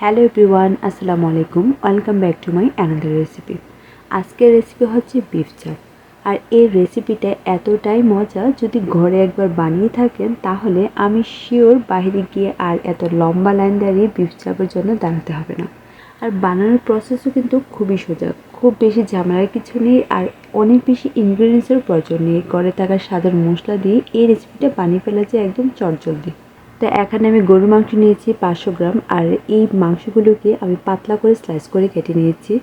Hello everyone, আসসালামু আলাইকুম। Welcome back to my another recipe. আজকের রেসিপি হচ্ছে বিফ চাপ। আর এই রেসিপিটা এতটাই মজা, যদি ঘরে একবার বানিয়ে থাকেন তাহলে আমি শিওর বাইরে গিয়ে আর এত লম্বা লাইন দাঁড়িয়ে বিফ চাপের জন্য দাঁড়াতে হবে না। আর বানানোর প্রসেসও কিন্তু খুবই সোজা, খুব বেশি ঝামেলার কিছু নেই, আর অনেক বেশি ইনগ্রিডিয়েন্টসের প্রয়োজন নেই। ঘরে থাকা সাধারণ মশলা দিয়ে এই রেসিপিটা বানিয়ে ফেলা যায় একদম চটজলদি। তো এখানে আমি গরুর মাংস নিয়েছি 500 গ্রাম, আর এই মাংসগুলোকে আমি পাতলা করে স্লাইস করে কেটে নিয়েছি।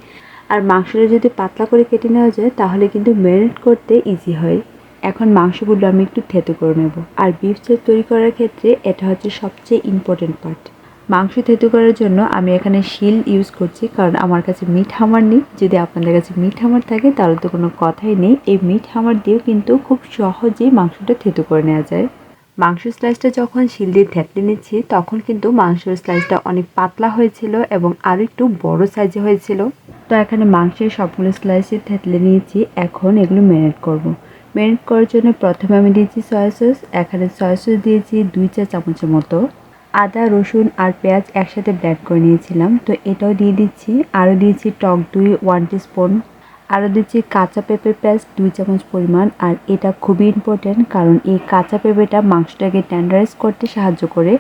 আর মাংসটা যদি পাতলা করে কেটে নেওয়া যায় তাহলে কিন্তু ম্যারিনেট করতে ইজি হয়। এখন মাংসগুলো আমি একটু থেতো করে নেব। আর বিফ চাপ তৈরি করার ক্ষেত্রে এটা হচ্ছে সবচেয়ে ইম্পর্টেন্ট পার্ট। মাংস থেতো করার জন্য আমি এখানে শিল ইউজ করছি, কারণ আমার কাছে মিট হামার নেই। যদি আপনাদের কাছে মিট হামার থাকে তাহলে তো কোনো কথাই নেই, এই মিট হামার দিয়েও কিন্তু খুব সহজেই মাংসটা থেতো করে নেওয়া যায়। মাংস স্লাইসটা যখন শিল দিয়ে থেতলে নিচ্ছি তখন কিন্তু মাংসের স্লাইসটা অনেক পাতলা হয়েছিল এবং আরও একটু বড় সাইজে হয়েছিল। তো এখানে মাংসের সবগুলো স্লাইসে থেতলে নিয়েছি। এখন এগুলো ম্যারিনেট করব। ম্যারিনেট করার জন্য প্রথমে আমি দিয়েছি সয়া সস। এখানে সয়া সস দিয়েছি 2 চা চামচের মতো। আদা, রসুন আর পেঁয়াজ একসাথে ব্লেন্ড করে নিয়েছিলাম, তো এটাও দিয়ে দিচ্ছি। আরও দিয়েছি টক দই 1 টিস্পুন। আরও দিচ্ছি কাঁচা পেঁপের পেস্ট 2 চামচ পরিমাণ। আর এটা খুবই ইম্পর্ট্যান্ট, কারণ এই কাঁচা পেঁপেটা মাংসটাকে টেন্ডারাইজ করতে সাহায্য করে।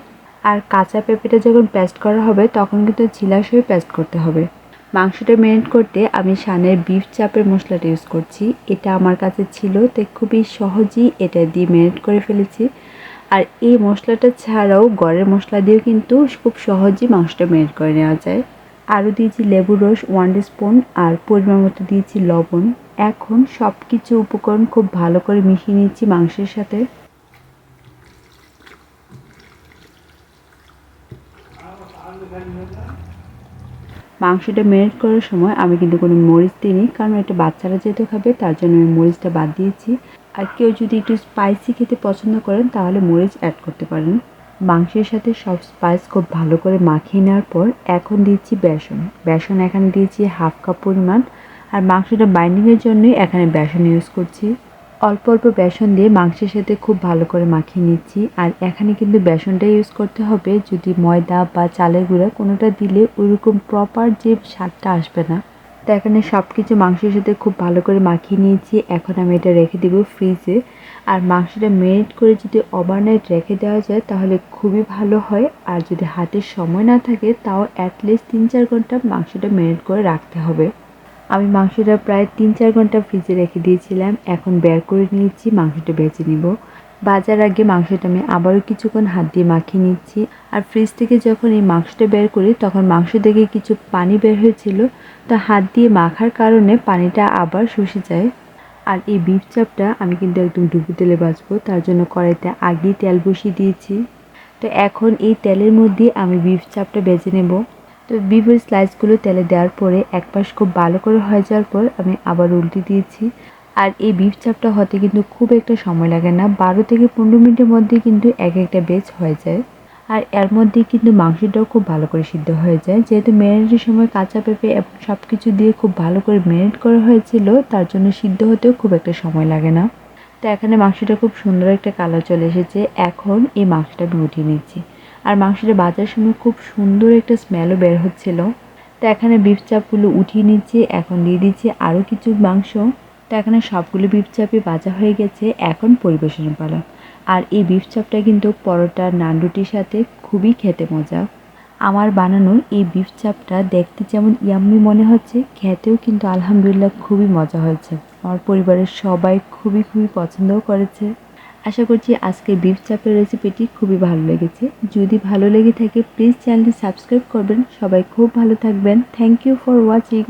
আর কাঁচা পেঁপেটা যখন পেস্ট করা হবে তখন কিন্তু ছিলাশ হয়ে পেস্ট করতে হবে। মাংসটা ম্যারিনেট করতে আমি শানের বিফ চাপের মশলাটা ইউজ করছি। এটা আমার কাছে ছিল, তাই খুবই সহজেই এটা দিয়ে ম্যারিনেট করে ফেলেছি। আর এই মশলাটা ছাড়াও ঘরের মশলা দিয়েও কিন্তু খুব সহজেই মাংসটা ম্যারিনেট করে নেওয়া যায়। আরও দিয়েছি লেবুর রস 1 টিস্পুন আর পরিমাণ মতো দিয়েছি লবণ। এখন সব কিছু উপকরণ খুব ভালো করে মিশিয়ে নিচ্ছি মাংসের সাথে। মাংসটা ম্যারিনেট করার সময় আমি কিন্তু কোনো মরিচ দিইনি, কারণ এটা বাচ্চারা যেহেতু খাবে তার জন্য আমি মরিচটা বাদ দিয়েছি। আর কেউ যদি একটু স্পাইসি খেতে পছন্দ করেন তাহলে মরিচ অ্যাড করতে পারেন। মাংসের সাথে সব স্পাইস খুব ভালো করে মাখিয়ে নেওয়ার পর এখন দিচ্ছি বেসন। বেসন এখানে দিয়েছি 1/2 কাপ পরিমাণ। আর মাংসটা বাইন্ডিংয়ের জন্যই এখানে বেসন ইউজ করছি। অল্প অল্প বেসন দিয়ে মাংসের সাথে খুব ভালো করে মাখিয়ে নিচ্ছি। আর এখানে কিন্তু বেসনটা ইউজ করতে হবে, যদি ময়দা বা চালের গুঁড়া কোনোটা দিলে ওইরকম প্রপার যে স্বাদটা আসবে না। তো এখানে সব কিছু মাংসের সাথে খুব ভালো করে মাখিয়ে নিয়েছি। এখন আমি এটা রেখে দেবো ফ্রিজে। আর মাংসটা ম্যারিনেট করে যদি ওভারনাইট রেখে দেওয়া যায় তাহলে খুবই ভালো হয়। আর যদি হাতে সময় না থাকে তাও অ্যাটলিস্ট 3-4 ঘন্টা মাংসটা ম্যারিনেট করে রাখতে হবে। আমি মাংসটা প্রায় 3-4 ঘন্টা ফ্রিজে রেখে দিয়েছিলাম। এখন বের করে নিয়েছি, মাংসটা ভেজে নিব। ভাজার আগে মাংসটা আমি আবারও কিছুক্ষণ হাত দিয়ে মাখিয়ে নিচ্ছি। আর ফ্রিজ থেকে যখন এই মাংসটা বের করি তখন মাংস থেকে কিছু পানি বের হয়েছিল, তো হাত দিয়ে মাখার কারণে পানিটা আবার শুষে যায়। আর এই বিফ চাপটা আমি কিন্তু একদম ডুবো তেলে ভাজবো, তার জন্য কড়াইতে আগেই তেল বসিয়ে দিয়েছি। তো এখন এই তেলের মধ্যে আমি বিফ চাপটা ভেজে নেব। তো বিফের স্লাইসগুলো তেলে দেওয়ার পরে এক পাশ খুব ভালো করে হয়ে যাওয়ার পর আমি আবার উল্টে দিয়েছি। আর এই বিফ চাপটা হতে কিন্তু খুব একটা সময় লাগে না, 12 থেকে 15 মিনিটের মধ্যে কিন্তু এক একটা ব্যাচ হয়ে যায়। আর এর মধ্যে কিন্তু মাংসটাও খুব ভালো করে সিদ্ধ হয়ে যায়, যেহেতু ম্যারিনেটের সময় কাঁচা পেঁপে এবং সব কিছু দিয়ে খুব ভালো করে ম্যারিনেট করা হয়েছিল, তার জন্য সিদ্ধ হতেও খুব একটা সময় লাগে না। তো এখানে মাংসটা খুব সুন্দর একটা কালার চলে এসেছে। এখন এই মাংসটা আমি উঠিয়ে নিচ্ছি। আর মাংসটা ভাজার সময় খুব সুন্দর একটা স্মেলও বের হচ্ছিল। তো এখানে বিফ চাপগুলো উঠিয়ে নিচ্ছি। এখন দিয়ে দিচ্ছি আরও কিছু মাংস। তো এখানে সবগুলো বিফ চাপই ভাজা হয়ে গেছে, এখন পরিবেশনের পালা। আর এই বিফ চাপটা কিন্তু পরোটা, নান রুটির সাথে খুবই খেতে মজা। আমার বানানো এই বিফ চাপটা দেখতে যেমন ইয়াম্মি মনে হচ্ছে, খেতেও কিন্তু আলহামদুলিল্লাহ খুবই মজা হয়েছে। আমার পরিবারের সবাই খুবই খুবই পছন্দও করেছে। আশা করছি আজকের বিফ চাপের রেসিপিটি খুবই ভালো লেগেছে। যদি ভালো লেগে থাকে প্লিজ চ্যানেলটি সাবস্ক্রাইব করবেন। সবাই খুব ভালো থাকবেন। Thank you for watching.